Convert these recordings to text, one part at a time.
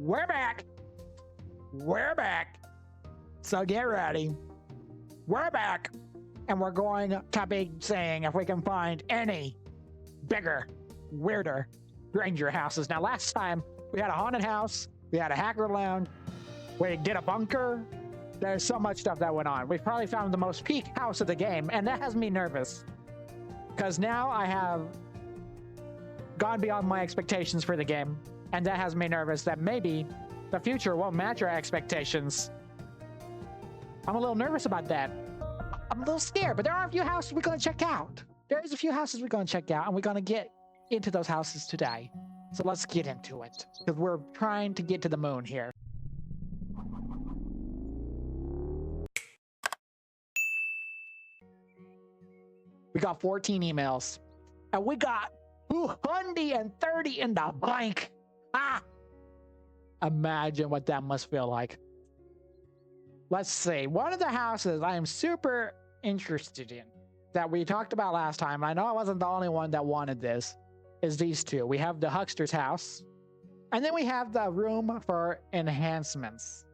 We're back. We're back. So get ready. We're back. And we're going to be seeing if we can find any bigger, weirder, stranger houses. Now, last time we had a haunted house. We had a hacker lounge. We did a bunker. There's so much stuff that went on. We've probably found the most peak house of the game. And that has me nervous. Because now I have gone beyond my expectations for the game. And that has me nervous that maybe the future won't match our expectations. I'm a little nervous about that. I'm a little scared, but there are a few houses we're going to check out. There's a few houses we're going to check out, and we're going to get into those houses today. So let's get into it, because we're trying to get to the moon here. We got 14 emails, and we got 230 in the blank. Ah! Imagine what that must feel like. Let's see. One of the houses I am super interested in that we talked about last time, I know I wasn't the only one that wanted this, is these two. We have the Huckster's house, and then we have the room for enhancements.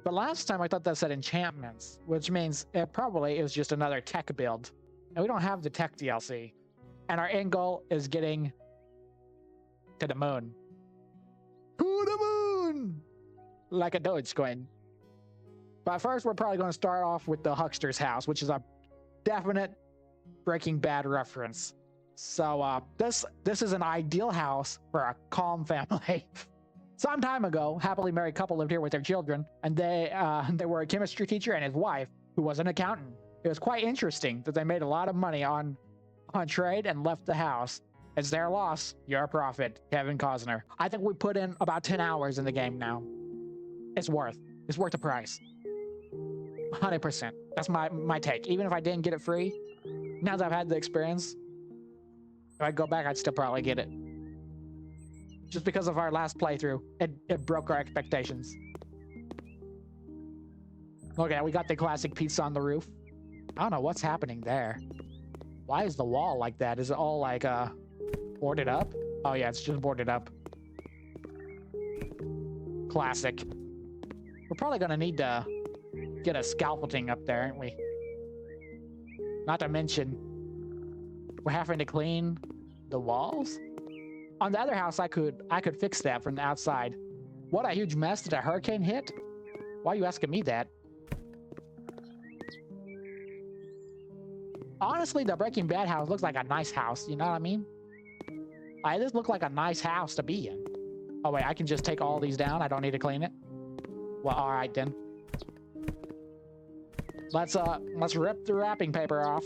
But last time I thought that said enchantments, which means it probably is just another tech build. And we don't have the tech DLC. And our end goal is getting to the moon. To the moon! Like a Dogecoin. But first, we're probably going to start off with the Huckster's house, which is a definite Breaking Bad reference. So this is an ideal house for a calm family. Some time ago, happily married couple lived here with their children, and they were a chemistry teacher and his wife, who was an accountant. It was quite interesting that they made a lot of money on trade and left the house. It's their loss, your profit, Kevin Costner. I think we put in about 10 hours in the game now. It's worth the price. 100%. That's my take. Even if I didn't get it free, now that I've had the experience, if I go back, I'd still probably get it. Just because of our last playthrough, it broke our expectations. Okay, we got the classic pizza on the roof. I don't know what's happening there. Why is the wall like that? Is it all like boarded up? Oh yeah, it's just boarded up. Classic. We're probably gonna need to get a scaffolding up there, aren't we? Not to mention, we're having to clean the walls. On the other house, I could fix that from the outside. What a huge mess! Did a hurricane hit? Why are you asking me that? Honestly, the Breaking Bad house looks like a nice house. You know what I mean? This looks like a nice house to be in. Oh wait, I can just take all these down. I don't need to clean it. Well, all right then. Let's rip the wrapping paper off.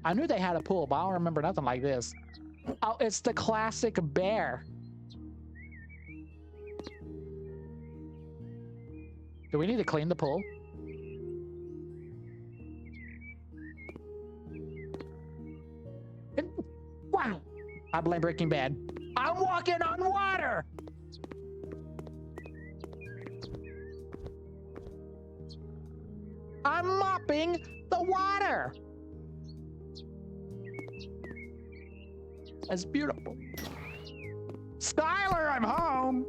I knew they had a pool, but I don't remember nothing like this. Oh, it's the classic bear. Do we need to clean the pool? Wow! I blame Breaking Bad. I'm walking on water! I'm mopping the water! That's beautiful. Skylar, I'm home!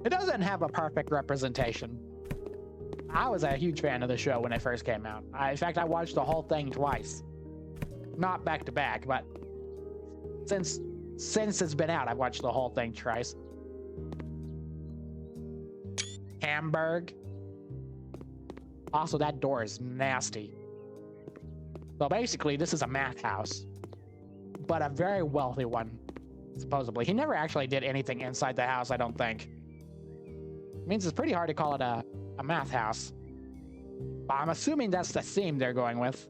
It doesn't have a perfect representation. I was a huge fan of the show when it first came out. In fact, I watched the whole thing twice. Not back to back, but since it's been out, I've watched the whole thing twice. Hamburg. Also, that door is nasty. So basically, this is a math house, but a very wealthy one, supposedly. He never actually did anything inside the house, I don't think. It means it's pretty hard to call it a math house. But I'm assuming that's the theme they're going with.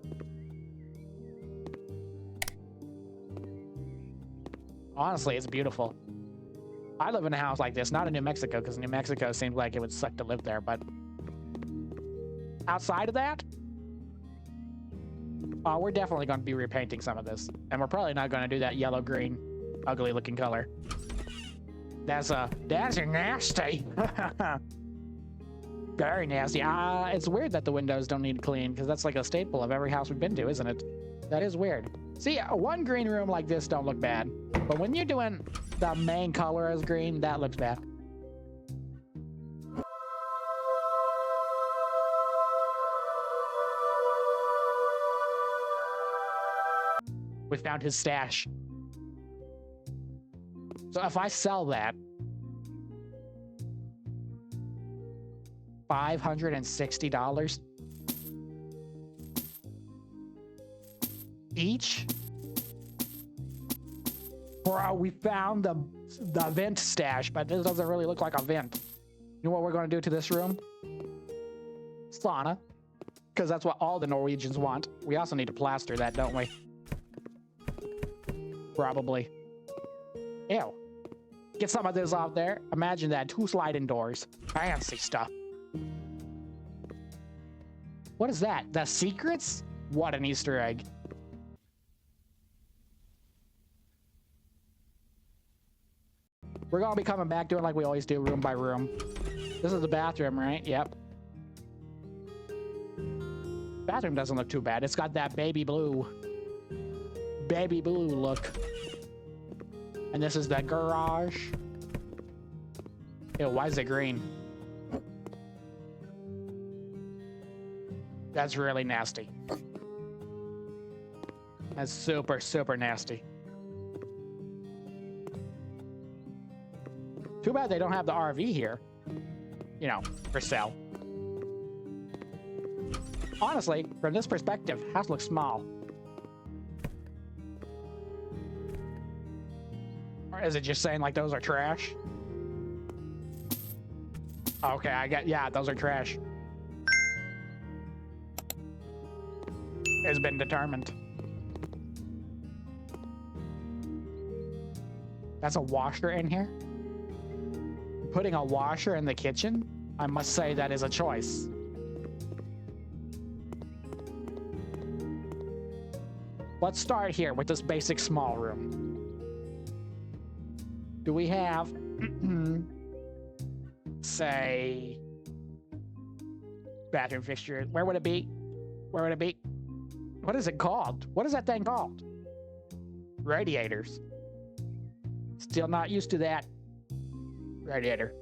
Honestly, it's beautiful. I live in a house like this, not in New Mexico, because New Mexico seems like it would suck to live there, but outside of that, we're definitely going to be repainting some of this. And we're probably not going to do that yellow-green, ugly-looking color. That's nasty. Very nasty. It's weird that the windows don't need clean, because that's like a staple of every house we've been to, isn't it? That is weird. See, one green room like this don't look bad. But when you're doing the main color as green, that looks bad. We found his stash. So if I sell that, $560 each. Bro, we found the vent stash, but this doesn't really look like a vent. You know what we're going to do to this room? Sauna. Because that's what all the Norwegians want. We also need to plaster that, don't we? Probably. Ew. Get some of this off there. Imagine that. 2 sliding doors. Fancy stuff. What is that? The secrets? What an Easter egg. We're gonna be coming back doing like we always do, room by room. This is the bathroom, right? Yep. Bathroom doesn't look too bad. It's got that baby blue look. And this is the garage. Ew, why is it green? That's really nasty. That's super, super nasty. Too bad they don't have the RV here. You know, for sale. Honestly, from this perspective, house looks small. Or is it just saying like those are trash? Okay, yeah, those are trash. It's been determined. That's a washer in here? Putting a washer in the kitchen? I must say that is a choice. Let's start here with this basic small room. Do we have, say, bathroom fixture? Where would it be? Where would it be? What is it called? What is that thing called? Radiators. Still not used to that. Radiator.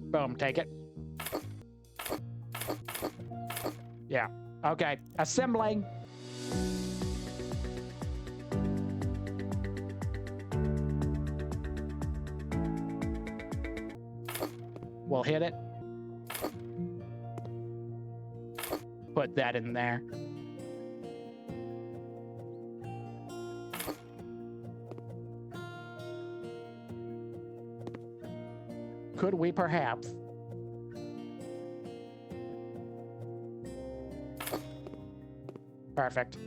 Boom, take it. Yeah, okay, assembling. We'll hit it. Put that in there. Could we perhaps? Perfect.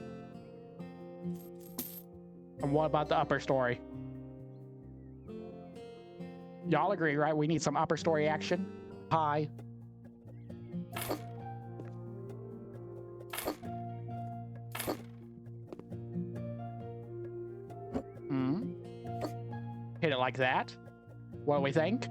And what about the upper story? Y'all agree, right? We need some upper story action. Hi. Hit it like that. What do we think?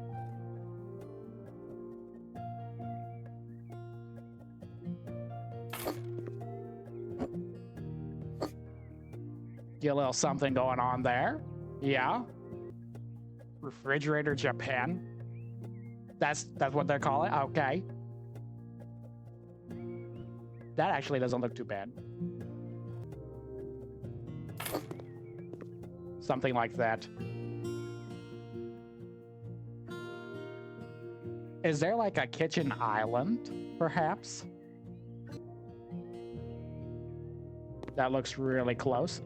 Get a little something going on there. Yeah. Refrigerator Japan. That's what they call it. Okay. That actually doesn't look too bad. Something like that. Is there like a kitchen island, perhaps? That looks really close.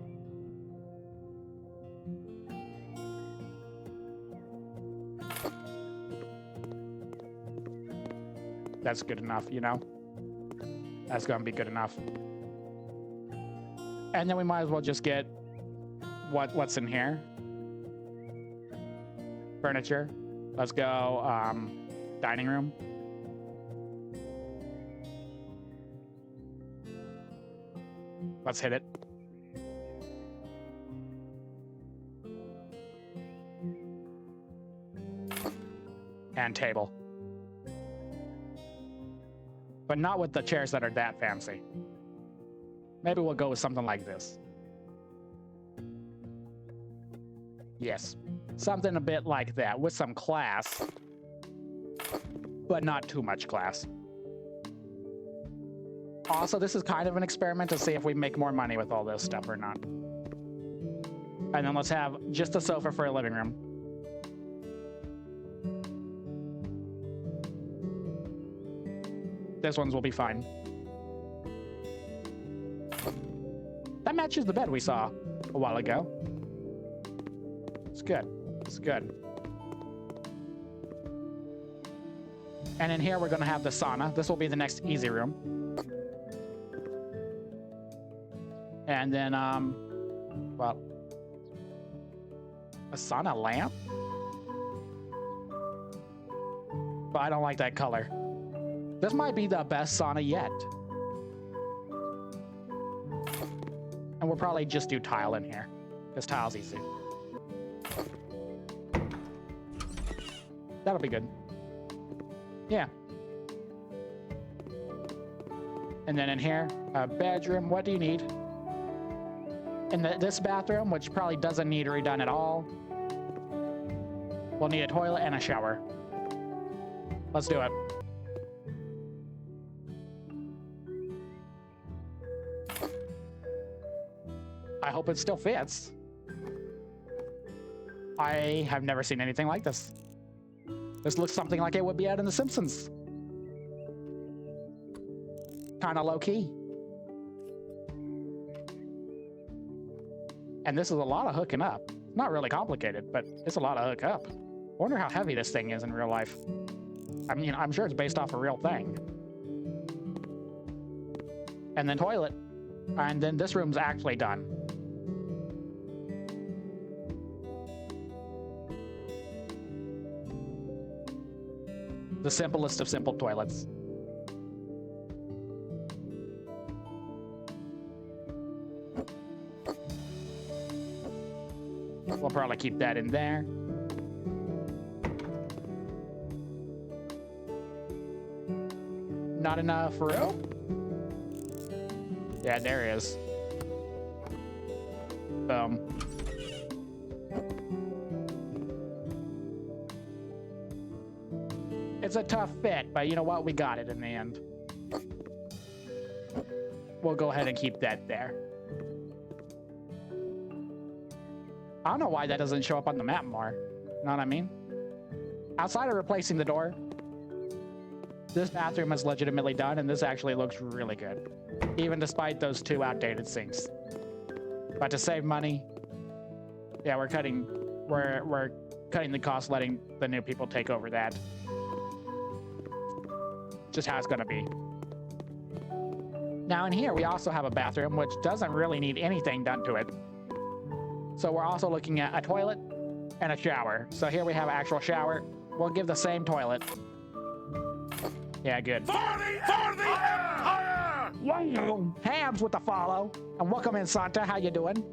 That's good enough, you know? That's gonna be good enough. And then we might as well just get what's in here. Furniture. Let's go, dining room. Let's hit it. And table. But not with the chairs that are that fancy. Maybe we'll go with something like this. Yes. Something a bit like that, with some class. But not too much class. Also, this is kind of an experiment to see if we make more money with all this stuff or not. And then let's have just a sofa for a living room. This one's will be fine. That matches the bed we saw a while ago. It's good. It's good. And in here, we're going to have the sauna. This will be the next easy room. And then, well, a sauna lamp? But I don't like that color. This might be the best sauna yet. And we'll probably just do tile in here, because tile's easy. That'll be good. Yeah. And then in here, a bedroom. What do you need? In this bathroom, which probably doesn't need redone at all, we'll need a toilet and a shower. Let's do it. I hope it still fits. I have never seen anything like this. This looks something like it would be out in The Simpsons. Kind of low-key. And this is a lot of hooking up. Not really complicated, but it's a lot of hook up. I wonder how heavy this thing is in real life. I mean, I'm sure it's based off a real thing. And then toilet. And then this room's actually done. The simplest of simple toilets. We'll probably keep that in there. Not enough room? Yeah, there is. Boom. It's a tough fit, but you know what? We got it in the end. We'll go ahead and keep that there. I don't know why that doesn't show up on the map more. You know what I mean? Outside of replacing the door, this bathroom is legitimately done, and this actually looks really good. Even despite those two outdated sinks. But to save money, yeah, we're cutting the cost, letting the new people take over that. Just how it's gonna be. Now in here, we also have a bathroom, which doesn't really need anything done to it. So we're also looking at a toilet and a shower. So here we have an actual shower. We'll give the same toilet. Yeah, good. For the Empire! Wow. Hams with the follow. And welcome in, Santa. How you doing?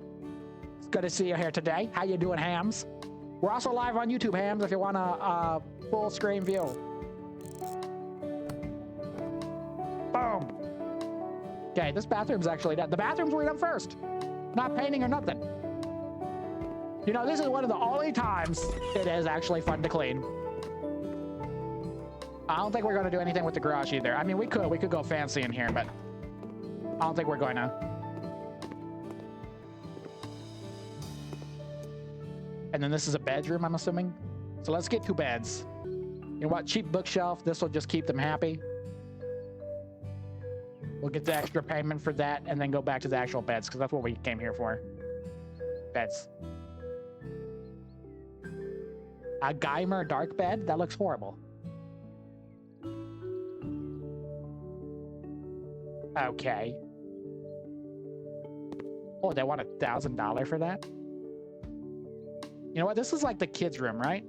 It's good to see you here today. How you doing, Hams? We're also live on YouTube, Hams, if you want a full screen view. Boom. Okay, this bathroom's actually done. The bathrooms were done first. Not painting or nothing. You know, this is one of the only times it is actually fun to clean. I don't think we're going to do anything with the garage either. I mean, we could go fancy in here, but I don't think we're going to. And then this is a bedroom, I'm assuming. So let's get 2 beds. You know what? Cheap bookshelf. This will just keep them happy. We'll get the extra payment for that and then go back to the actual beds, because that's what we came here for. Beds. A Geimer dark bed? That looks horrible. Okay. Oh, they want $1,000 for that? You know what? This is like the kids' room, right?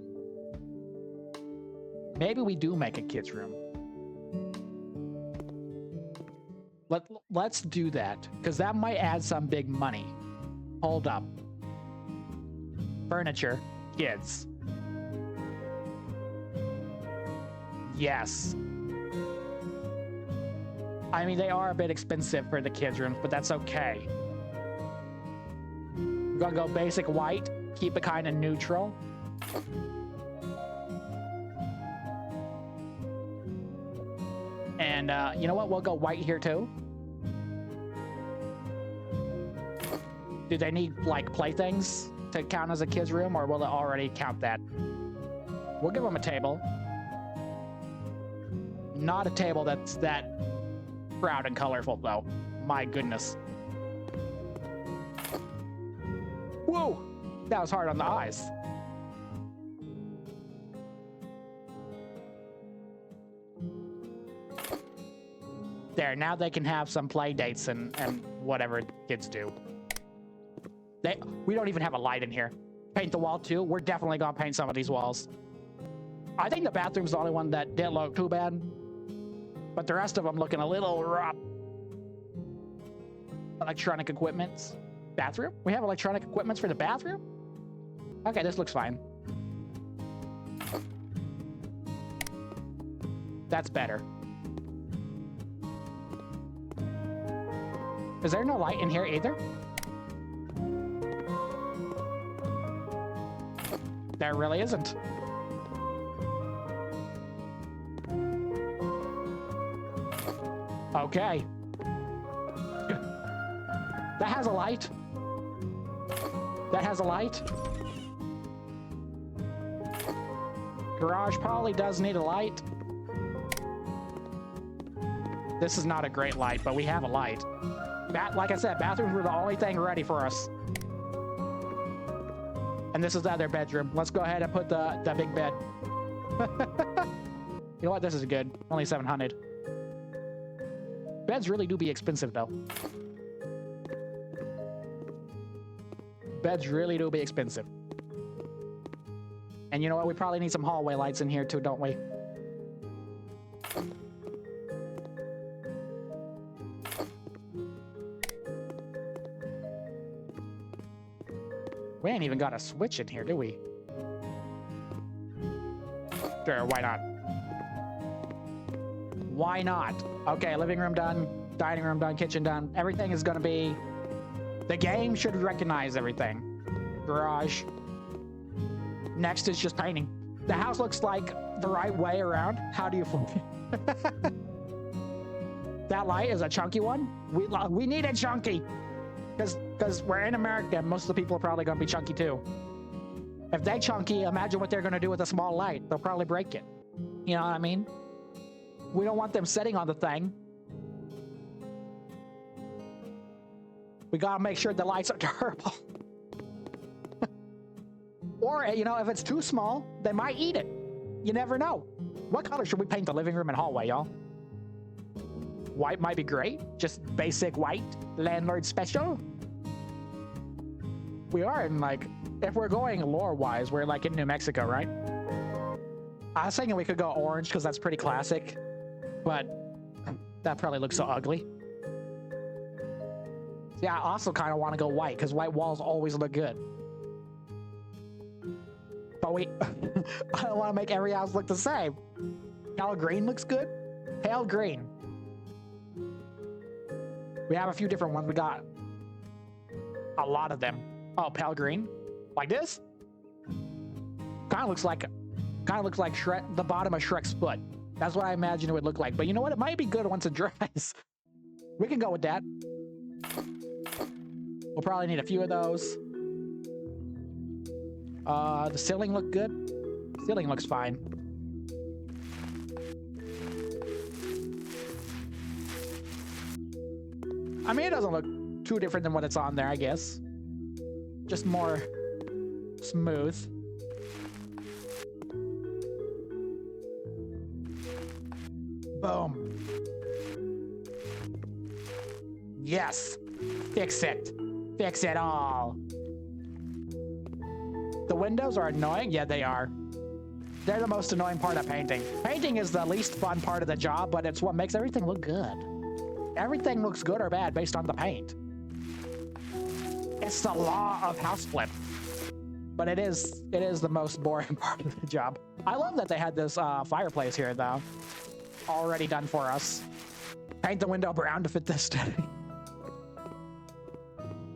Maybe we do make a kids' room. Let's do that, because that might add some big money. Hold up. Furniture. Kids. Yes. I mean, they are a bit expensive for the kids' rooms, but that's okay. We're gonna go basic white, keep it kind of neutral. And you know what? We'll go white here too. Do they need like playthings to count as a kid's room, or will it already count that? We'll give them a table. Not a table that's that proud and colorful though. My goodness. Whoa! That was hard on the eyes. There, now they can have some play dates and whatever kids do. We don't even have a light in here. Paint the wall too. We're definitely gonna paint some of these walls. I think the bathroom's the only one that didn't look too bad, but the rest of them looking a little rough. Electronic equipments. Bathroom? We have electronic equipments for the bathroom? Okay, this looks fine. That's better. Is there no light in here either? There really isn't. Okay. That has a light. That has a light. Garage probably does need a light. This is not a great light, but we have a light. Like I said, bathrooms were the only thing ready for us. And this is the other bedroom. Let's go ahead and put the big bed. You know what? This is good. Only 700. Beds really do be expensive, though. Beds really do be expensive. And you know what? We probably need some hallway lights in here, too, don't we? We ain't even got a switch in here, do we? Sure, why not? Why not? Okay, living room done, dining room done, kitchen done. Everything is gonna be... The game should recognize everything. Garage. Next is just painting. The house looks like the right way around. How do you... That light is a chunky one? We need it chunky! Because we're in America, and most of the people are probably going to be chunky too. If they chunky, imagine what they're going to do with a small light. They'll probably break it. You know what I mean? We don't want them sitting on the thing. We got to make sure the lights are durable. Or, you know, if it's too small, they might eat it. You never know. What color should we paint the living room and hallway, y'all? White might be great. Just basic white. Landlord special. We are in, like, if we're going lore-wise, we're like in New Mexico, right? I was thinking we could go orange because that's pretty classic, but that probably looks so ugly. Yeah, I also kind of want to go white because white walls always look good. But I don't want to make every house look the same. Pale green looks good. Pale green. We have a few different ones. We got a lot of them. Oh, pale green, like this. Kind of looks like Shrek, the bottom of Shrek's foot. That's what I imagine it would look like. But you know what? It might be good once it dries. We can go with that. We'll probably need a few of those. The ceiling look good. Ceiling looks fine. I mean, it doesn't look too different than what it's on there, I guess. Just more smooth. Boom. Yes. Fix it. Fix it all. The windows are annoying? Yeah, they are. They're the most annoying part of painting. Painting is the least fun part of the job, but it's what makes everything look good. Everything looks good or bad based on the paint. It's the law of house flip. But it is the most boring part of the job. I love that they had this fireplace here, though. Already done for us. Paint the window brown to fit this day.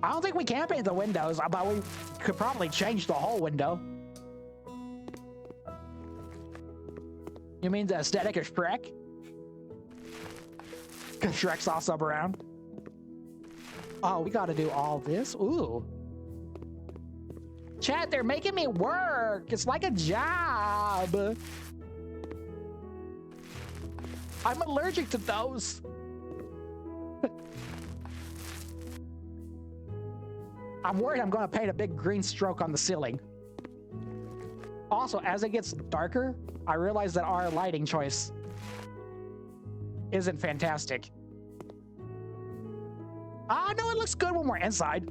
I don't think we can paint the windows, but we could probably change the whole window. You mean the aesthetic of Shrek? Because Shrek's also around. Oh, we gotta do all this? Ooh. Chat, they're making me work. It's like a job. I'm allergic to those. I'm worried I'm gonna paint a big green stroke on the ceiling. Also, as it gets darker, I realize that our lighting choice isn't fantastic. Ah, no, it looks good when we're inside.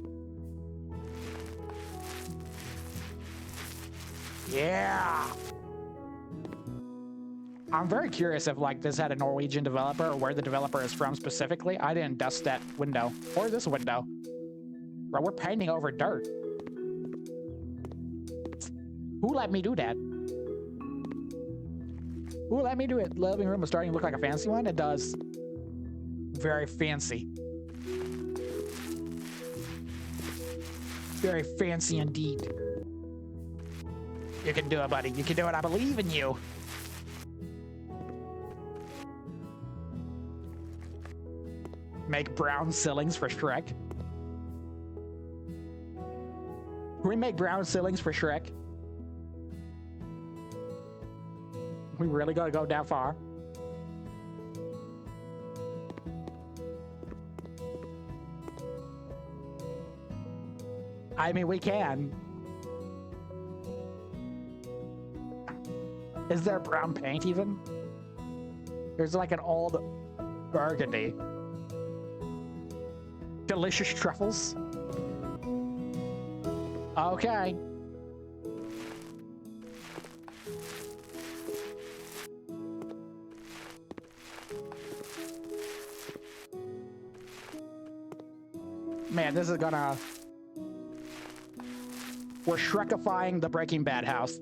Yeah. I'm very curious if like this had a Norwegian developer or where the developer is from specifically. I didn't dust that window or this window. Bro, we're painting over dirt. Who let me do that? Who let me do it? Living room is starting to look like a fancy one. It does. Very fancy. Very fancy indeed. You can do it, buddy. You can do it. I believe in you. Make brown ceilings for Shrek. Can we make brown ceilings for Shrek? We really gotta go that far? I mean, we can. Is there brown paint even? There's like an old burgundy. Delicious truffles. Okay. Man, this is gonna... We're Shrekifying the Breaking Bad house.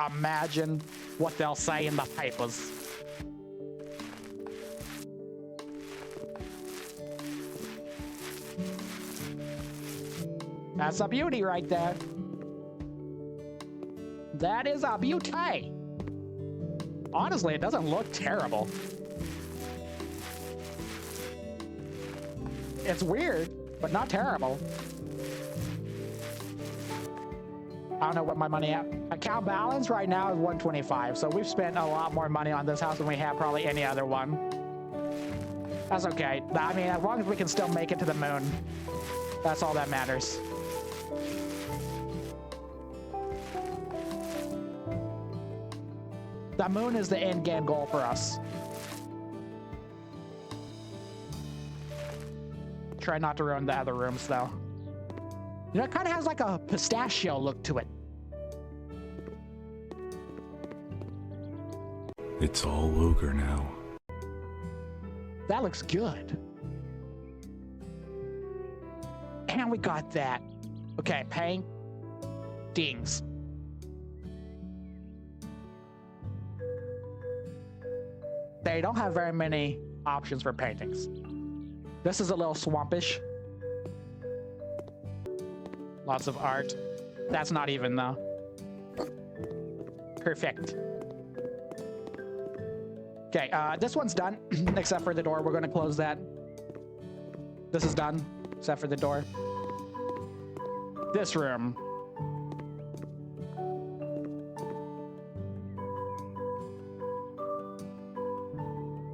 Imagine what they'll say in the papers. That's a beauty right there. That is a beauty. Honestly, it doesn't look terrible. It's weird, but not terrible. I don't know what my money at. Account balance right now is 125, so we've spent a lot more money on this house than we have probably any other one. That's okay. I mean, as long as we can still make it to the moon, that's all that matters. The moon is the end game goal for us. Try not to ruin the other rooms, though. You know, it kind of has like a pistachio look to it. It's all ogre now. That looks good. And we got that. Okay, paint. Dings. They don't have very many options for paintings. This is a little swampish. Lots of art. That's not even though. Perfect. Okay, this one's done, except for the door. We're gonna close that. This is done, except for the door. This room.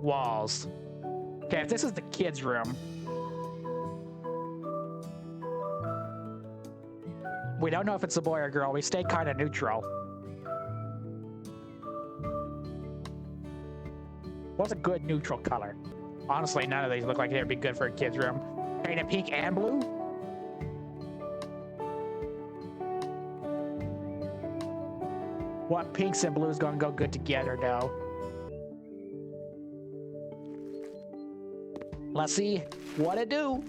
Walls. Okay, if this is the kids' room. We don't know if it's a boy or girl. We stay kind of neutral. What's a good neutral color? Honestly, none of these look like they'd be good for a kid's room. Paint it pink and blue? What pinks and blues gonna go good together, though? Let's see what it do.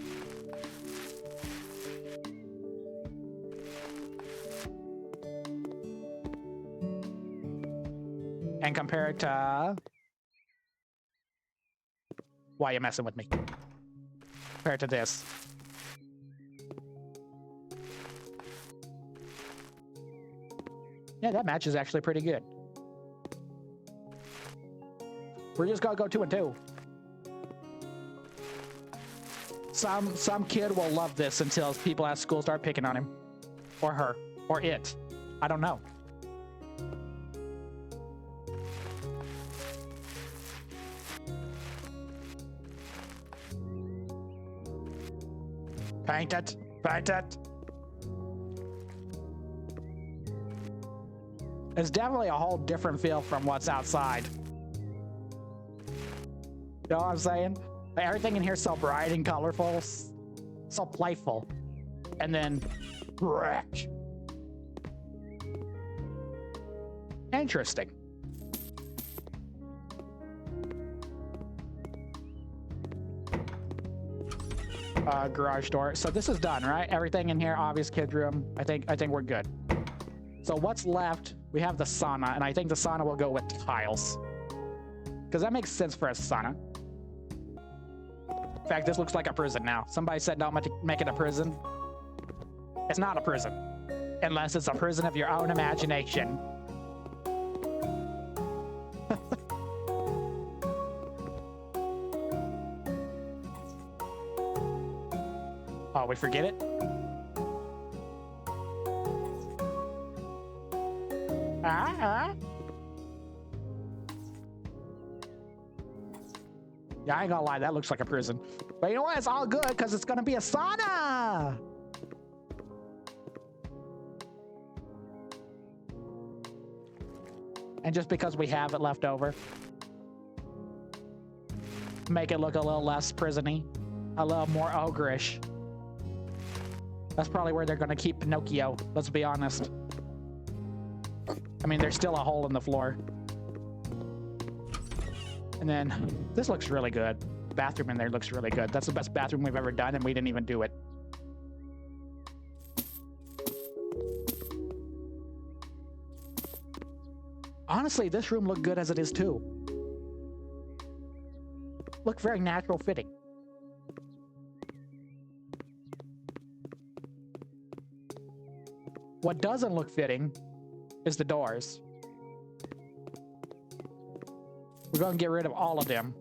And compare it to Why are you messing with me? Compared to this. Yeah, that match is actually pretty good. We're just gonna go 2 and 2. Some kid will love this until people at school start picking on him. Or her. Or it. I don't know. Paint it. Paint it. It's definitely a whole different feel from what's outside. You know what I'm saying? Like, everything in here is so bright and colorful, so playful. And then, wreck. Interesting. Garage door. So this is done, right? Everything in here, obvious kids room. I think we're good. So what's left? We have the sauna, and I think the sauna will go with tiles. Because that makes sense for a sauna. In fact, this looks like a prison now. Somebody said don't make it a prison. It's not a prison. Unless it's a prison of your own imagination. Oh, we forget it? Yeah, I ain't gonna lie, that looks like a prison. But you know what? It's all good because it's gonna be a sauna. And just because we have it left over, make it look a little less prison-y, a little more ogreish. That's probably where they're gonna keep Pinocchio, let's be honest. I mean, there's still a hole in the floor. And then, this looks really good. The bathroom in there looks really good. That's the best bathroom we've ever done, and we didn't even do it. Honestly, this room looked good as it is too. Look very natural fitting. What doesn't look fitting is the doors. We're gonna get rid of all of them.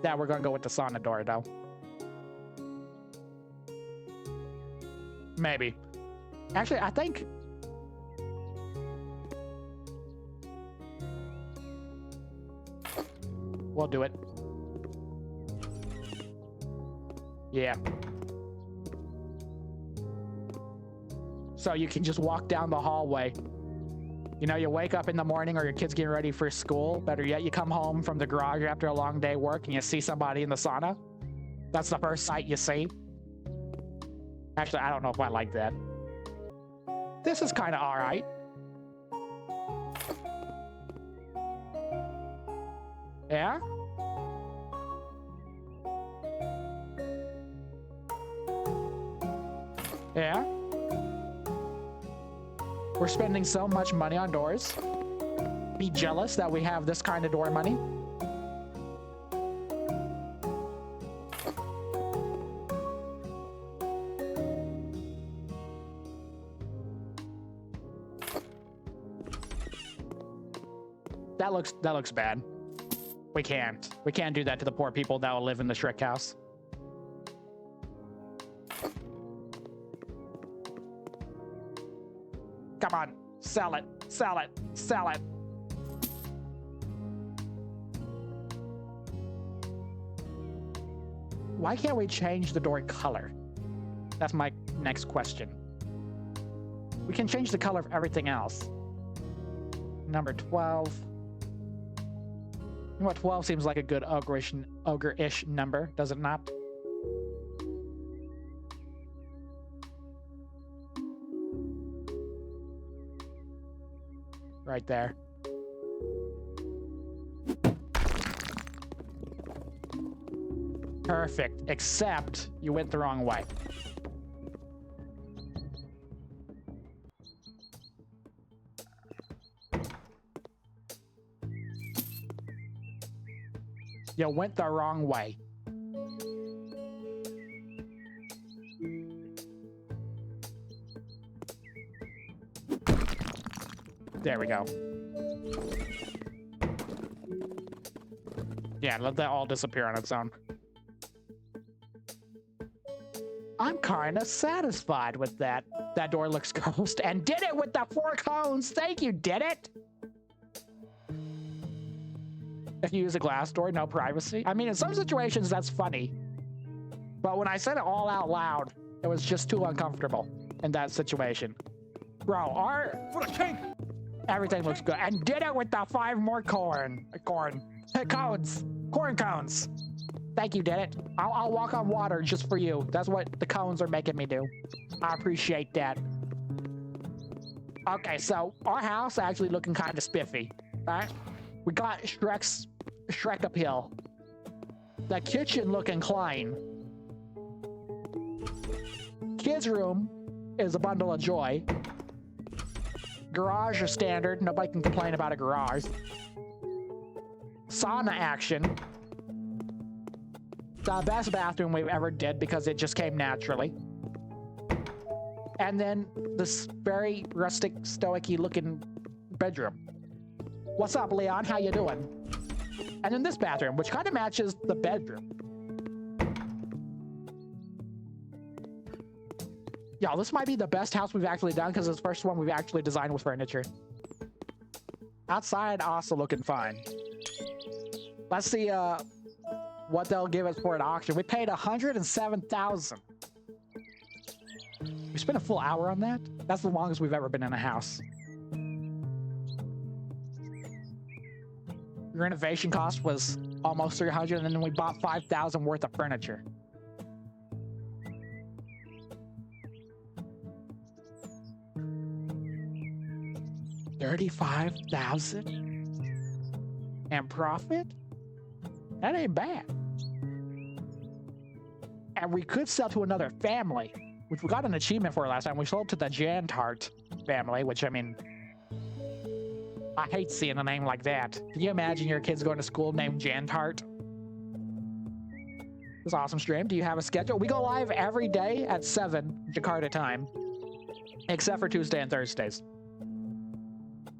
Yeah, we're gonna go with the sauna door though. Maybe. Actually, I think... we'll do it. Yeah. So you can just walk down the hallway. You know, you wake up in the morning or your kid's getting ready for school. Better yet, you come home from the garage after a long day work and you see somebody in the sauna. That's the first sight you see. Actually, I don't know if I like that. This is kind of all right. Yeah? Yeah? We're spending so much money on doors. Be jealous that we have this kind of door money. That looks bad. We can't do that to the poor people that will live in the Shrek house. Come on, sell it, sell it, sell it. Why can't we change the door color? That's my next question. We can change the color of everything else. Number 12. You know what, 12 seems like a good ogre-ish number, does it not? Right there. Perfect, except you went the wrong way. You went the wrong way. There we go. Yeah, let that all disappear on its own. I'm kind of satisfied with that. That door looks closed and did it with the 4 cones. Thank you, did it. If you use a glass door, no privacy. I mean, in some situations, that's funny. But when I said it all out loud, it was just too uncomfortable in that situation. Bro, what a king! Everything looks good. And did it with the 5 more corn cones. Corn cones. Thank you, did it. I'll walk on water just for you. That's what the cones are making me do. I appreciate that. Okay, so our house actually looking kind of spiffy. All right, we got Shrek uphill. The kitchen looking clean. Kids' room is a bundle of joy. Garage is standard. Nobody can complain about a garage. Sauna action. The best bathroom we've ever did because it just came naturally. And then this very rustic, stoic-y looking bedroom. What's up, Leon? How you doing? And then this bathroom, which kind of matches the bedroom. Yo, this might be the best house we've actually done because it's the first one we've actually designed with furniture. Outside, also looking fine. Let's see what they'll give us for an auction. We paid $107,000. We spent a full hour on that? That's the longest we've ever been in a house. The renovation cost was almost $300, and then we bought $5,000 worth of furniture. $35,000 and profit? That ain't bad. And we could sell to another family, which we got an achievement for last time. We sold to the Jantart family, which, I mean, I hate seeing a name like that. Can you imagine your kids going to school named Jantart? This awesome stream. Do you have a schedule? We go live every day at 7 Jakarta time, except for Tuesday and Thursdays.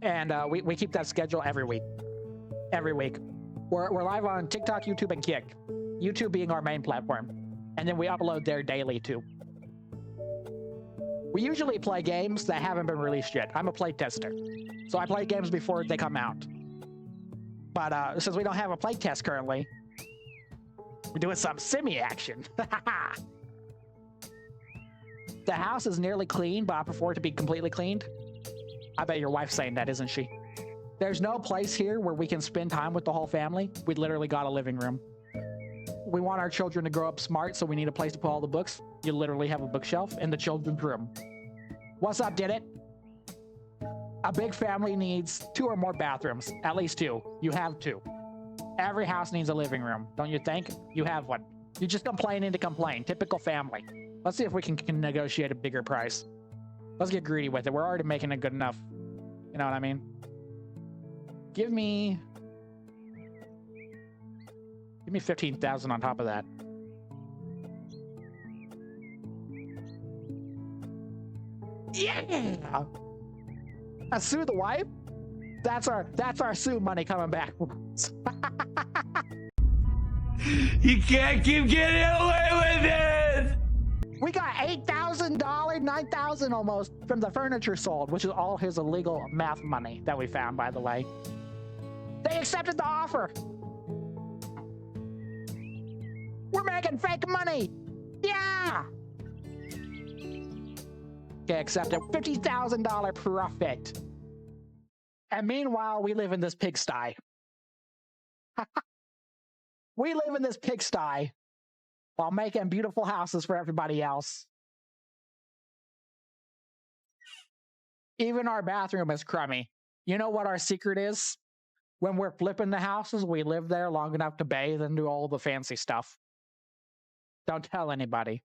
And we keep that schedule every week. Every week. We're live on TikTok, YouTube, and Kick. YouTube being our main platform. And then we upload there daily, too. We usually play games that haven't been released yet. I'm a play tester. So I play games before they come out. But since we don't have a play test currently, we're doing some semi-action. The house is nearly clean, but I prefer it to be completely cleaned. I bet your wife's saying that, isn't she? There's no place here where we can spend time with the whole family. We literally got a living room. We want our children to grow up smart, so we need a place to put all the books. You literally have a bookshelf in the children's room. What's up, did it? A big family needs 2 or more bathrooms. At least 2. You have 2. Every house needs a living room, don't you think? You have one. You're just complaining to complain. Typical family. Let's see if we can negotiate a bigger price. Let's get greedy with it. We're already making it good enough. You know what I mean? Give me 15,000 on top of that. Yeah! A sue the wife? That's our sue money coming back. You can't keep getting away with it! We got $8,000, $9,000 almost from the furniture sold, which is all his illegal math money that we found, by the way. They accepted the offer. We're making fake money. Yeah. Okay, accepted. $50,000 profit. And meanwhile, we live in this pigsty. We live in this pigsty while making beautiful houses for everybody else. Even our bathroom is crummy. You know what our secret is? When we're flipping the houses, we live there long enough to bathe and do all the fancy stuff. Don't tell anybody.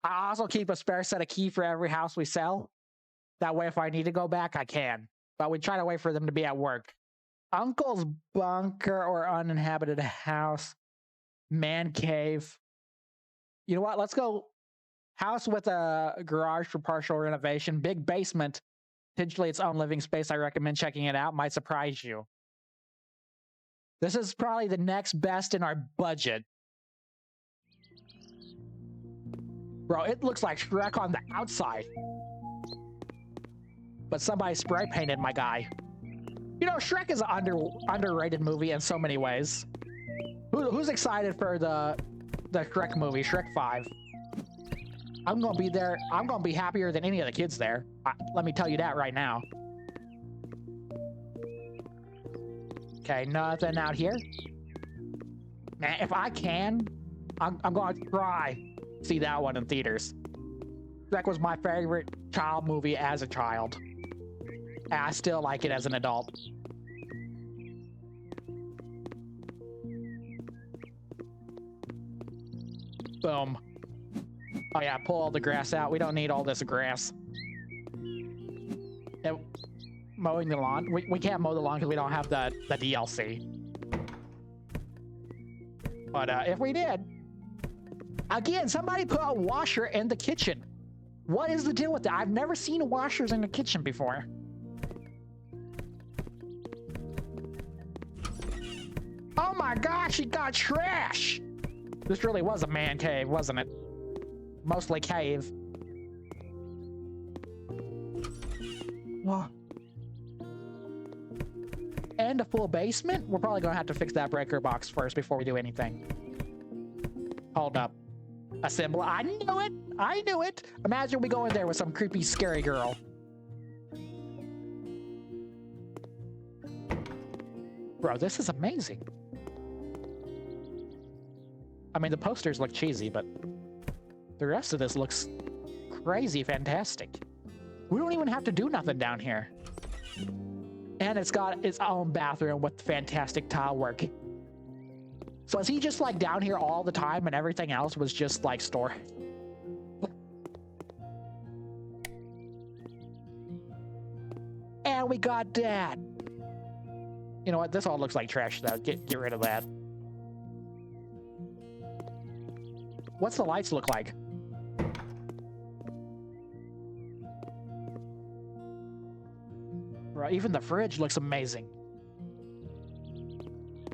I also keep a spare set of keys for every house we sell. That way, if I need to go back, I can. But we try to wait for them to be at work. Uncle's bunker or uninhabited house. Man cave. You know what? Let's go house with a garage for partial renovation. Big basement. Potentially its own living space. I recommend checking it out. Might surprise you. This is probably the next best in our budget. Bro, it looks like Shrek on the outside. But somebody spray painted my guy. You know, Shrek is an underrated movie in so many ways. Who's excited for the Shrek movie, Shrek 5? I'm gonna be there. I'm gonna be happier than any of the kids there. Let me tell you that right now. Okay, nothing out here. Man, if I can, I'm gonna try see that one in theaters. Shrek was my favorite child movie as a child. And I still like it as an adult. Boom. Oh yeah, pull all the grass out. We don't need all this grass. And mowing the lawn. We can't mow the lawn because we don't have the DLC. But if we did, again, somebody put a washer in the kitchen. What is the deal with that? I've never seen washers in the kitchen before. Oh my gosh, he got trash! This really was a man cave, wasn't it? Mostly cave. Whoa. And a full basement? We're probably gonna have to fix that breaker box first before we do anything. Hold up. Assemble. I knew it! I knew it! Imagine we go in there with some creepy, scary girl. Bro, this is amazing. I mean, the posters look cheesy, but the rest of this looks crazy fantastic. We don't even have to do nothing down here. And it's got its own bathroom with fantastic tile work. So is he just like down here all the time and everything else was just like store? And we got that. You know what? This all looks like trash though. Get rid of that. What's the lights look like? Bro, even the fridge looks amazing.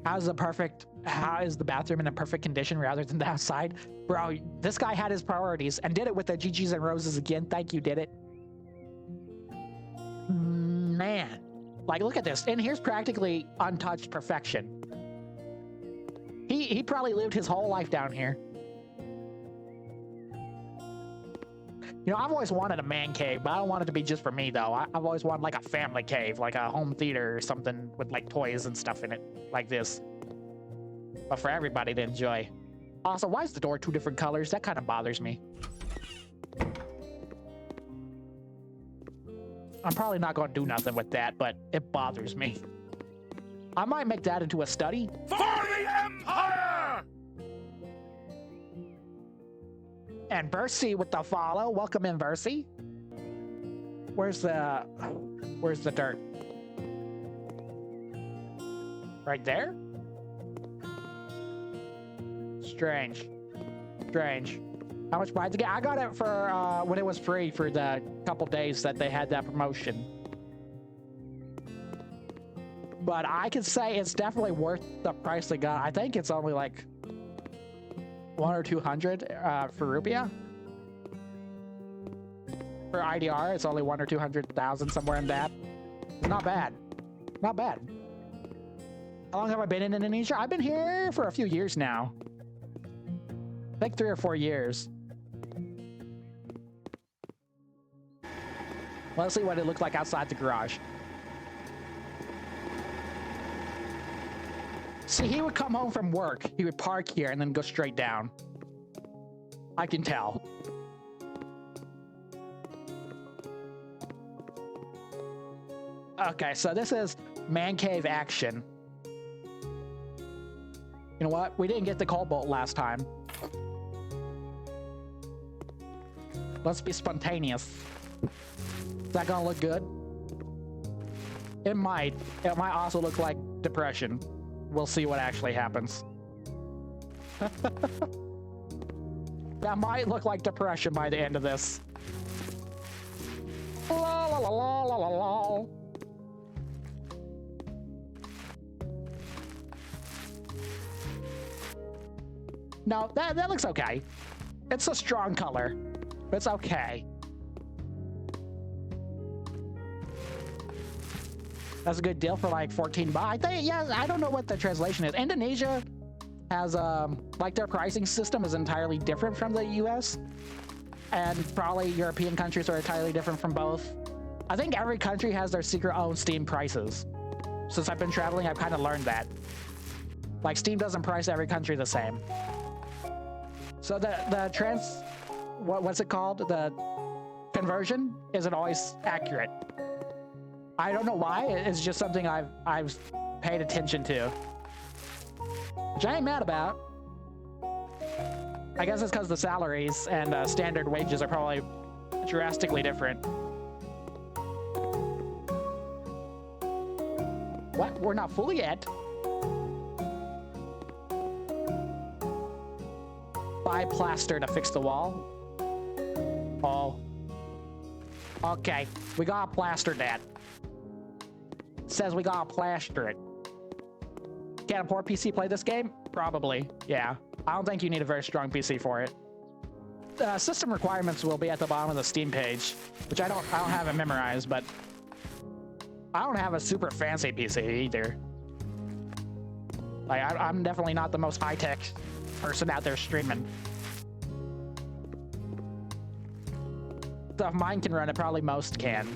How is the bathroom in a perfect condition rather than the outside? Bro, this guy had his priorities and did it with the GGs and roses again. Thank you, did it. Man. Like, look at this. And here's practically untouched perfection. He probably lived his whole life down here. You know, I've always wanted a man cave, but I don't want it to be just for me, though. I've always wanted, like, a family cave, like a home theater or something with, like, toys and stuff in it, like this. But for everybody to enjoy. Also, why is the door two different colors? That kind of bothers me. I'm probably not going to do nothing with that, but it bothers me. I might make that into a study. For the Empire! And Versi with the follow. Welcome in, Versi. Where's the dirt? Right there? Strange. How much buy to get? I got it for when it was free for the couple days that they had that promotion. But I could say it's definitely worth the price they got. I think it's only like 100 or 200 for Rupia. For IDR, it's only 100 or 200,000, somewhere in that. It's not bad. Not bad. How long have I been in Indonesia? I've been here for a few years now. I think 3 or 4 years. Let's see what it looked like outside the garage. See, he would come home from work. He would park here and then go straight down. I can tell. Okay, so this is man cave action. You know what? We didn't get the cobalt last time. Let's be spontaneous. Is that gonna look good? It might. It might also look like depression. We'll see what actually happens. That might look like depression by the end of this. La la la la la la la. No, that looks okay. It's a strong color. It's okay. That's a good deal for like 14 baht. I think, yeah, I don't know what the translation is. Indonesia has, like their pricing system is entirely different from the US. And probably European countries are entirely different from both. I think every country has their secret own Steam prices. Since I've been traveling, I've kind of learned that. Like Steam doesn't price every country the same. So what's it called? The conversion isn't always accurate. I don't know why. It's just something I've paid attention to, which I ain't mad about. I guess it's because the salaries and standard wages are probably drastically different. What? We're not full yet. Buy plaster to fix the wall. Oh. Okay, we gotta plaster that. Says we gotta plaster it. Can a poor PC play this game? Probably, yeah. I don't think you need a very strong PC for it. System requirements will be at the bottom of the Steam page, which I don't have it memorized, but I don't have a super fancy PC either. Like I'm definitely not the most high-tech person out there streaming. So if mine can run it, probably most can.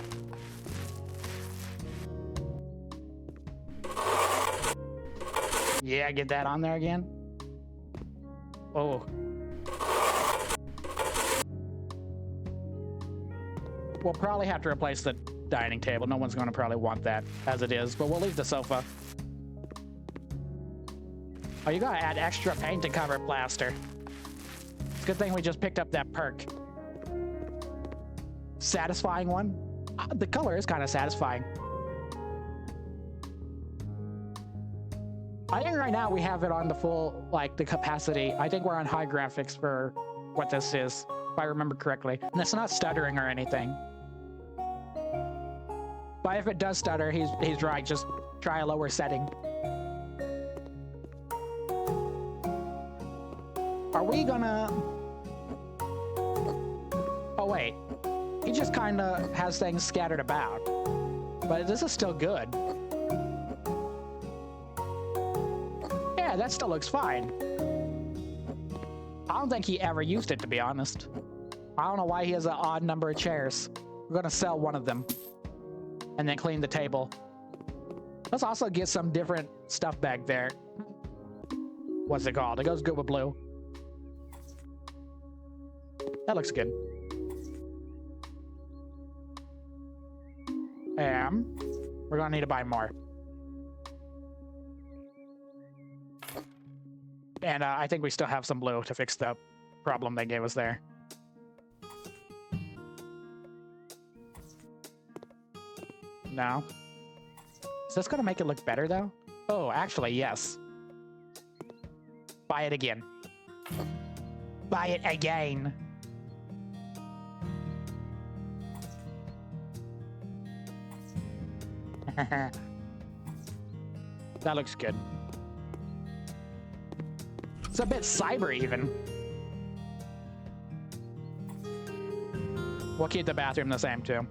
Yeah, get that on there again. Oh. We'll probably have to replace the dining table. No one's going to probably want that as it is, but we'll leave the sofa. Oh, you gotta add extra paint to cover plaster. It's a good thing we just picked up that perk. Satisfying one? The color is kind of satisfying. I think right now we have it on the full, like the capacity. I think we're on high graphics for what this is, if I remember correctly. And it's not stuttering or anything. But if it does stutter, he's right. Just try a lower setting. Are we gonna... Oh wait, he just kind of has things scattered about. But this is still good. Yeah, that still looks fine. I don't think he ever used it, to be honest. I don't know why he has an odd number of chairs. We're gonna sell one of them. And then clean the table. Let's also get some different stuff back there. What's it called? It goes good with blue. That looks good. We're gonna need to buy more. And I think we still have some blue to fix the problem they gave us there. No. Is this gonna make it look better though? Oh, actually, yes. Buy it again. Buy it again. That looks good. It's a bit cyber even. We'll keep the bathroom the same too.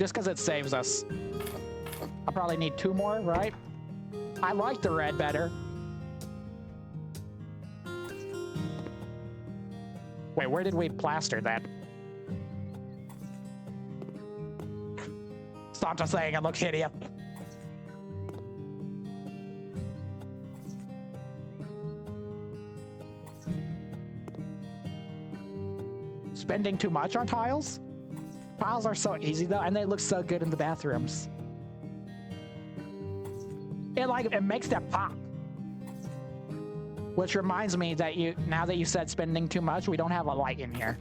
Just because it saves us. I'll probably need 2 more, right? I like the red better. Wait, where did we plaster that? Stop just saying it looks hideous. Spending too much on tiles? Tiles are so easy though, and they look so good in the bathrooms. It makes them pop. Which reminds me that now that you said spending too much, we don't have a light in here.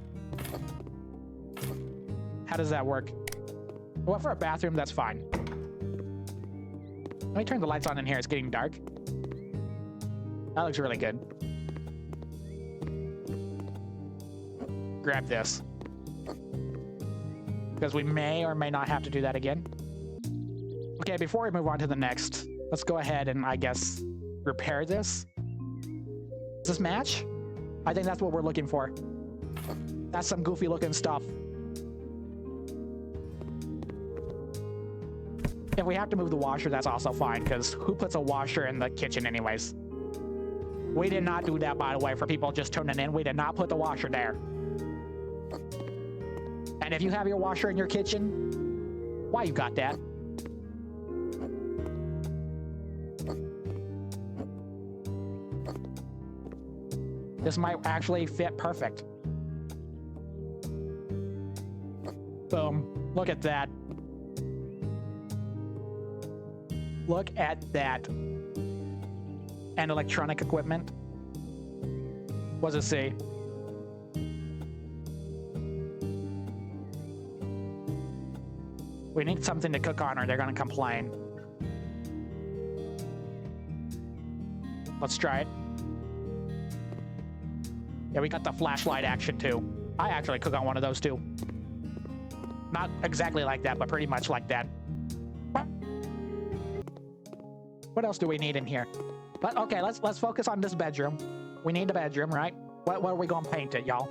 How does that work? Well, for a bathroom, that's fine. Let me turn the lights on in here. It's getting dark. That looks really good. Grab this. Because we may or may not have to do that again. Okay, before we move on to the next, let's go ahead and, I guess, repair this. Does this match? I think that's what we're looking for. That's some goofy looking stuff. If we have to move the washer, that's also fine, because who puts a washer in the kitchen anyways? We did not do that, by the way, for people just tuning in. We did not put the washer there. And if you have your washer in your kitchen, why you got that? This might actually fit perfect. Boom. Look at that. Look at that. And electronic equipment. What does it say? We need something to cook on or they're gonna complain. Let's try it. Yeah, we got the flashlight action too. I actually cook on one of those too. Not exactly like that, but pretty much like that. What else do we need in here? But okay, let's focus on this bedroom. We need a bedroom, right? What are we gonna paint it, y'all?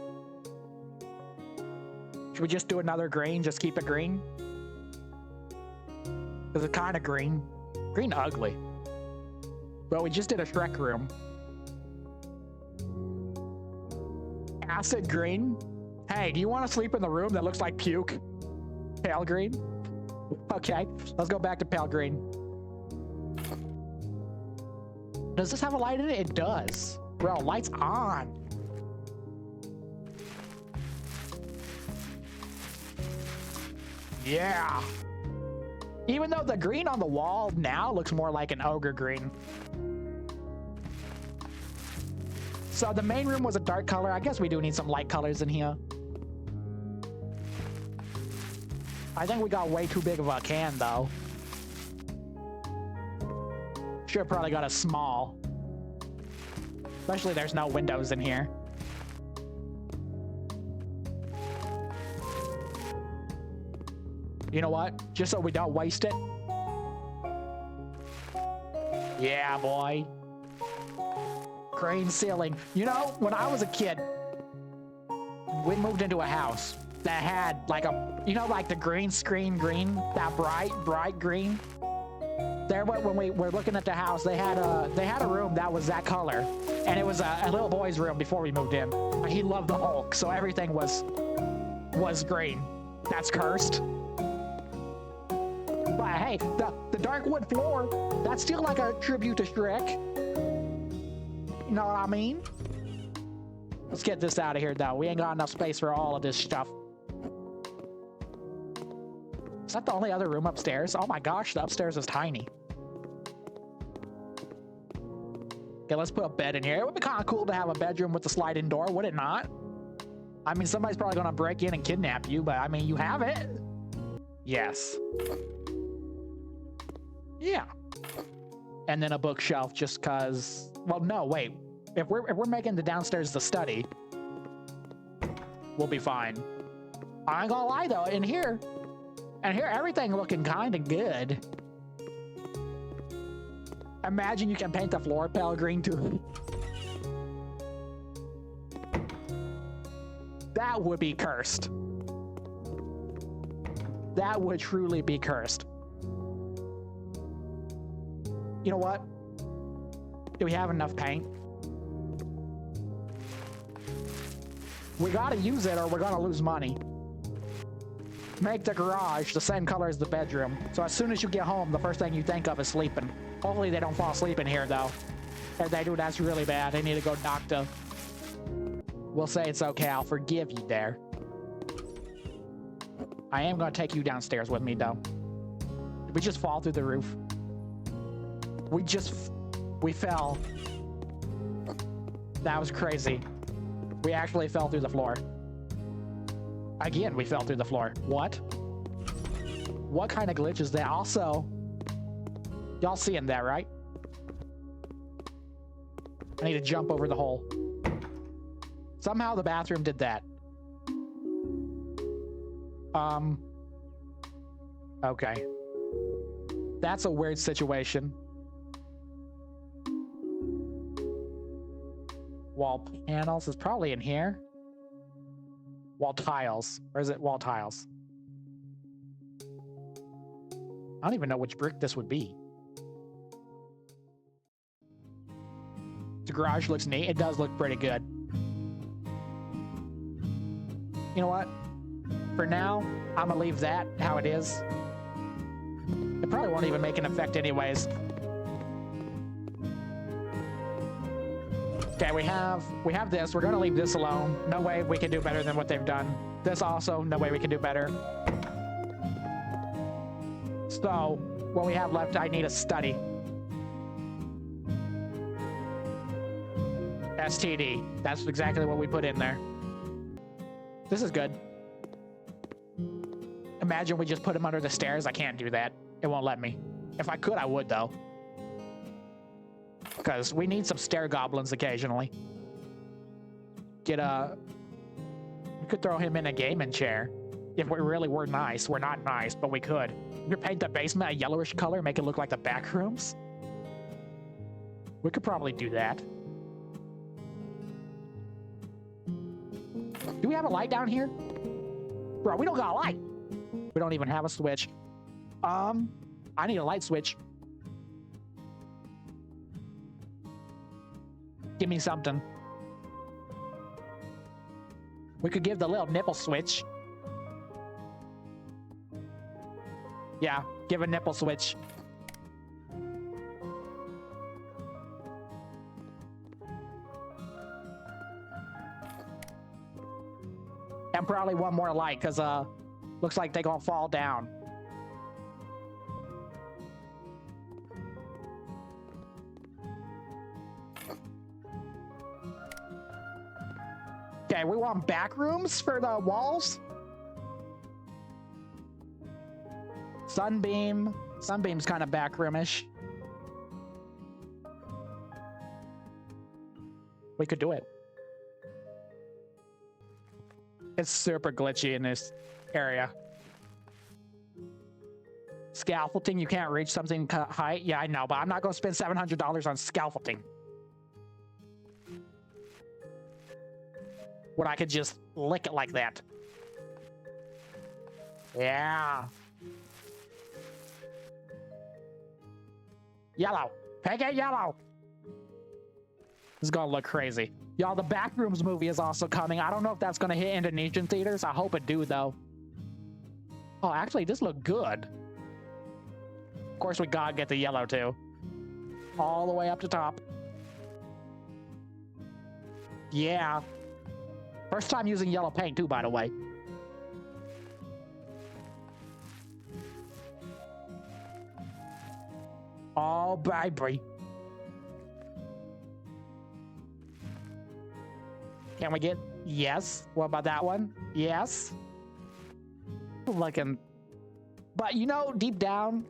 Should we just do another green? Just keep it green? Because it's kind of green. Green ugly. But we just did a Shrek room. Acid green? Hey, do you want to sleep in the room that looks like puke? Pale green? Okay, let's go back to pale green. Does this have a light in it? It does. Bro, lights on. Yeah. Even though the green on the wall now looks more like an ogre green. So the main room was a dark color. I guess we do need some light colors in here. I think we got way too big of a can though. Should have probably got a small. Especially there's no windows in here. You know what? Just so we don't waste it. Yeah, boy. Crane ceiling. You know, when I was a kid, we moved into a house that had like a, you know, like the green screen green, that bright green. There, when we were looking at the house, they had a room that was that color, and it was a little boy's room before we moved in. He loved the Hulk, so everything was green. That's cursed. But hey, the dark wood floor, that's still like a tribute to Shrek. You know what I mean? Let's get this out of here, though. We ain't got enough space for all of this stuff. Is that the only other room upstairs? Oh my gosh, the upstairs is tiny. Okay, let's put a bed in here. It would be kind of cool to have a bedroom with a sliding door, would it not? I mean, somebody's probably gonna break in and kidnap you, but I mean, you have it. Yes. Yeah. And then a bookshelf just cause, well, no, wait. If we're making the downstairs the study, we'll be fine. I ain't gonna lie though, in here everything looking kind of good. Imagine you can paint the floor pale green too. That would be cursed. That would truly be cursed. You know what? Do we have enough paint? We gotta use it or we're gonna lose money. Make the garage the same color as the bedroom. So as soon as you get home, the first thing you think of is sleeping. Hopefully they don't fall asleep in here though. If they do, that's really bad. They need to go doctor. We'll say it's okay. I'll forgive you there. I am gonna take you downstairs with me though. Did we just fall through the roof? We fell. That was crazy. We actually fell through the floor. Again, we fell through the floor. What? What kind of glitch is that? Also, Y'all seeing that, right? I need to jump over the hole. Somehow the bathroom did that. Okay. That's a weird situation. Wall panels is probably in here. Wall tiles. Or is it wall tiles? I don't even know which brick this would be. The garage looks neat. It does look pretty good. You know what? For now, I'm gonna leave that how it is. It probably won't even make an effect anyways. Okay, we have this. We're gonna leave this alone. No way we can do better than what they've done. This also, no way we can do better. So, what we have left, I need a study. STD. That's exactly what we put in there. This is good. Imagine we just put him under the stairs. I can't do that. It won't let me. If I could, I would, though. Because we need some stair goblins occasionally. We could throw him in a gaming chair. If we really were nice. We're not nice, but we could. We could paint the basement a yellowish color, make it look like the Backrooms. We could probably do that. Do we have a light down here? Bro, we don't got a light. We don't even have a switch. I need a light switch. Give me something. We could give the little nipple switch. Yeah, give a nipple switch. And probably one more light, because looks like they're gonna fall down. Okay, we want back rooms for the walls. Sunbeam. Sunbeam's kind of back roomish. We could do it. It's super glitchy in this area. Scaffolding, you can't reach something height. Yeah, I know, but I'm not going to spend $700 on scaffolding. When I could just lick it like that. Yeah. Yellow. Peg it yellow. This is gonna look crazy. Y'all, the Backrooms movie is also coming. I don't know if that's gonna hit Indonesian theaters. I hope it do, though. Oh, actually, this looked good. Of course, we gotta get the yellow, too. All the way up to top. Yeah. First time using yellow paint, too, by the way. Oh, baby. Can we get... Yes. What about that one? Yes. Looking... But, you know, deep down,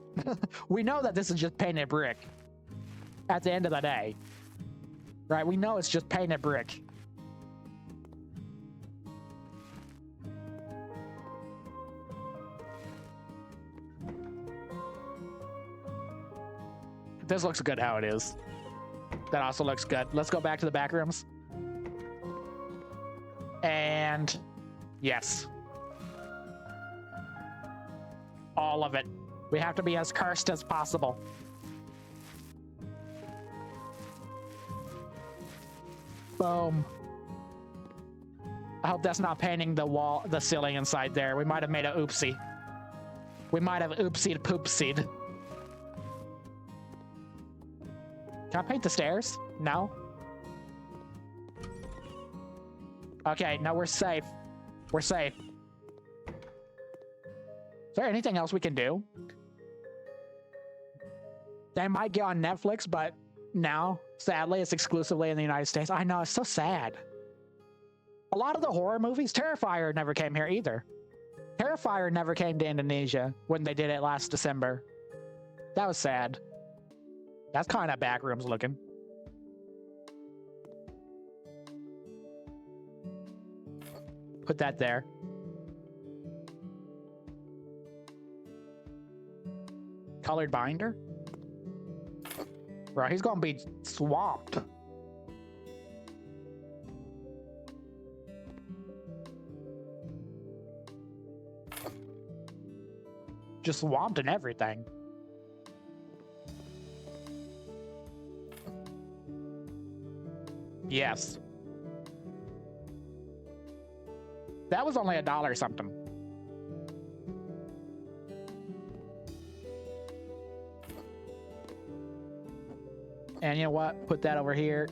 we know that this is just painted brick. At the end of the day. Right? We know it's just painted brick. This looks good how it is. That also looks good. Let's go back to the back rooms. And yes. All of it. We have to be as cursed as possible. Boom. I hope that's not painting the wall, the ceiling inside there. We might have made a oopsie. We might have oopsied poopsied. Can I paint the stairs? No. Okay, no, we're safe. We're safe. Is there anything else we can do? They might get on Netflix, but now, sadly, it's exclusively in the United States. I know, it's so sad. A lot of the horror movies, Terrifier never came here either. Terrifier never came to Indonesia when they did it last December. That was sad. That's kind of backrooms looking. Put that there. Colored binder? Bro, he's gonna be swamped. Just swamped in everything. Yes. That was only $1 something. And you know what? Put that over here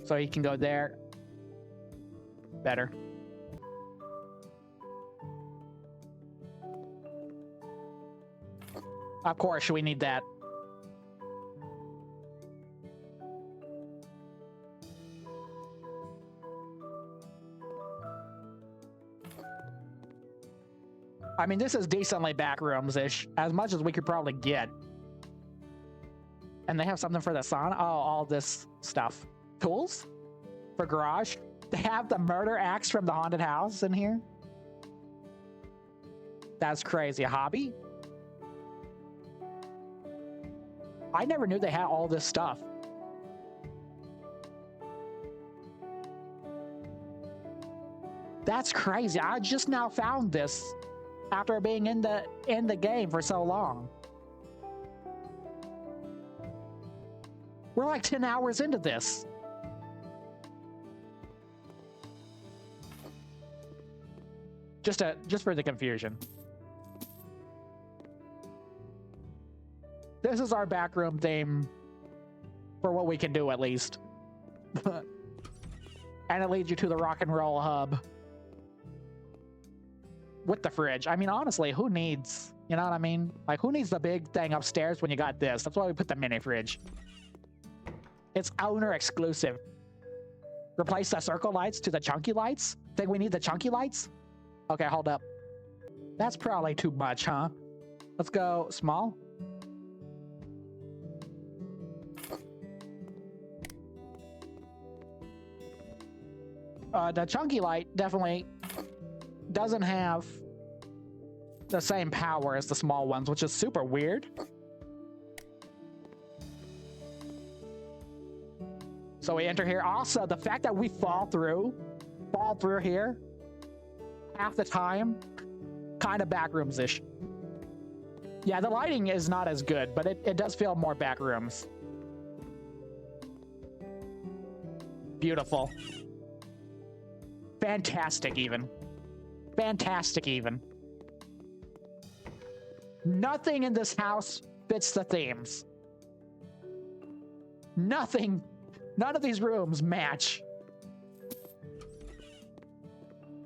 so he can go there. Better. Of course, we need that. I mean, this is decently backrooms-ish, as much as we could probably get. And they have something for the sauna? Oh, all this stuff. Tools? For garage? They have the murder axe from the haunted house in here? That's crazy. A hobby? I never knew they had all this stuff. That's crazy. I just now found this after being in the game for so long. We're like 10 hours into this. Just for the confusion. This is our backroom theme for what we can do, at least. And it leads you to the rock and roll hub. With the fridge. I mean, honestly, who needs, you know what I mean? Like, who needs the big thing upstairs when you got this? That's why we put the mini fridge. It's owner exclusive. Replace the circle lights to the chunky lights? Think we need the chunky lights? Okay, hold up. That's probably too much, huh? Let's go small. The chunky light definitely doesn't have the same power as the small ones, which is super weird. So we enter here. Also, the fact that we fall through here half the time, kind of backrooms-ish. Yeah, the lighting is not as good, but it does feel more backrooms. Beautiful. Fantastic, even. Fantastic, even. Nothing in this house fits the themes. Nothing. None of these rooms match.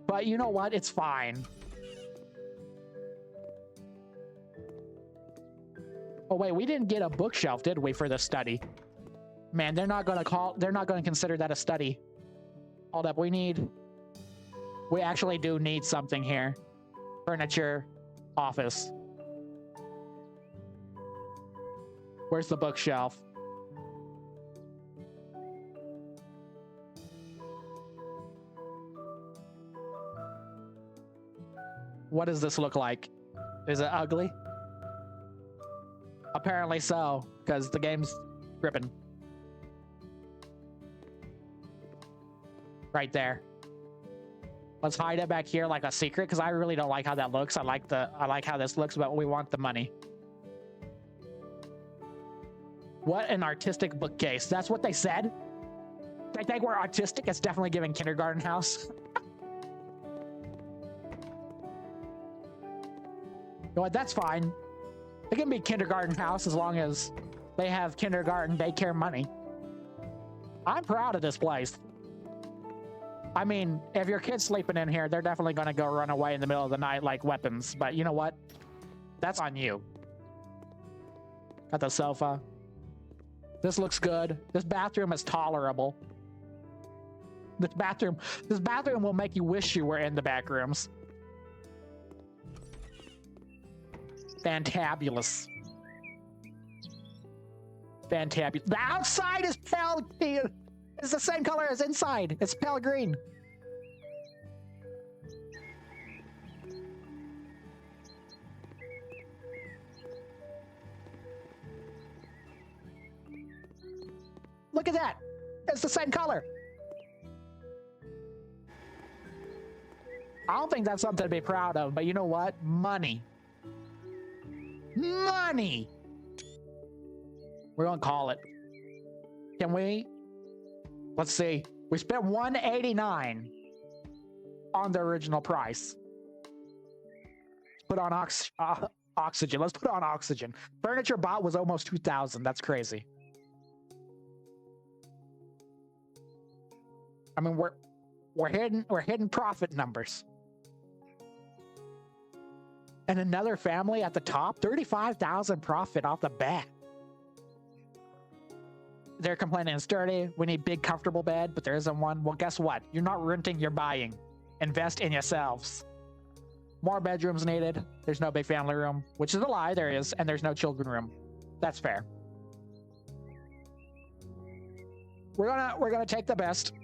But you know what? It's fine. Oh wait, we didn't get a bookshelf, did we, for the study? Man, they're not gonna consider that a study. Hold up, we actually do need something here. Furniture, office. Where's the bookshelf? What does this look like? Is it ugly? Apparently so, because the game's gripping. Right there. Let's hide it back here like a secret, because I really don't like how that looks. I like how this looks, but we want the money. What an artistic bookcase. That's what they said. They think we're artistic. It's definitely giving kindergarten house. You know what? That's fine. It can be kindergarten house as long as they have kindergarten daycare money. I'm proud of this place. I mean, if your kid's sleeping in here, they're definitely going to go run away in the middle of the night like weapons. But you know what? That's on you. Got the sofa. This looks good. This bathroom is tolerable. This bathroom will make you wish you were in the backrooms. Fantabulous. Fantabulous. The outside is pale. It's the same color as inside. It's pale green. Look at that. It's the same color. I don't think that's something to be proud of, but you know what? Money. Money! We're gonna call it. Can we? Let's see. We spent $189 on the original price. Let's put on oxygen. Let's put on oxygen. Furniture bought was almost $2,000. That's crazy. I mean, we're hitting profit numbers. And another family at the top, 35,000 profit off the bat. They're complaining it's dirty. We need big, comfortable bed, but there isn't one. Well, guess what? You're not renting, you're buying. Invest in yourselves. More bedrooms needed. There's no big family room, which is a lie. There is, and there's no children room. That's fair. We're gonna take the best.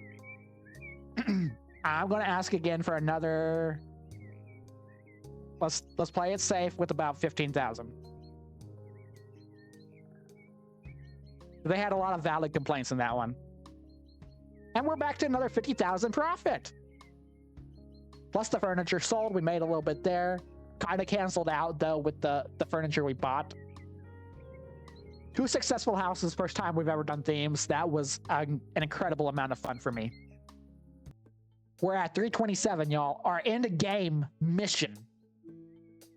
I'm gonna ask again for another. Let's play it safe with about 15,000. They had a lot of valid complaints in that one. And we're back to another 50,000 profit. Plus the furniture sold. We made a little bit there. Kind of canceled out though with the furniture we bought. 2 successful houses. First time we've ever done themes. That was an incredible amount of fun for me. We're at 327, y'all. Our end game mission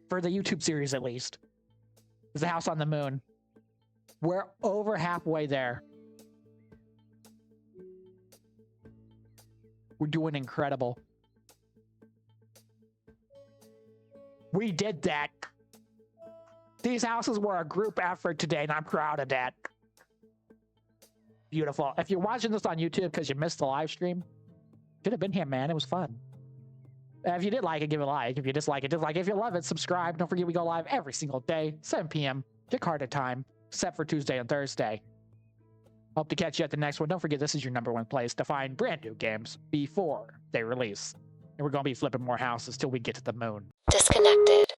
for the YouTube series, at least, is the house on the moon. We're over halfway there. We're doing incredible. We did that. These houses were a group effort today, and I'm proud of that. Beautiful. If you're watching this on YouTube because you missed the live stream, should have been here, man. It was fun. If you did like it, give it a like. If you dislike it, dislike it. If you love it, subscribe. Don't forget we go live every single day, 7 p.m. Jakarta time, except for Tuesday and Thursday. Hope to catch you at the next one. Don't forget, this is your #1 place to find brand new games before they release. And we're going to be flipping more houses till we get to the moon. Disconnected.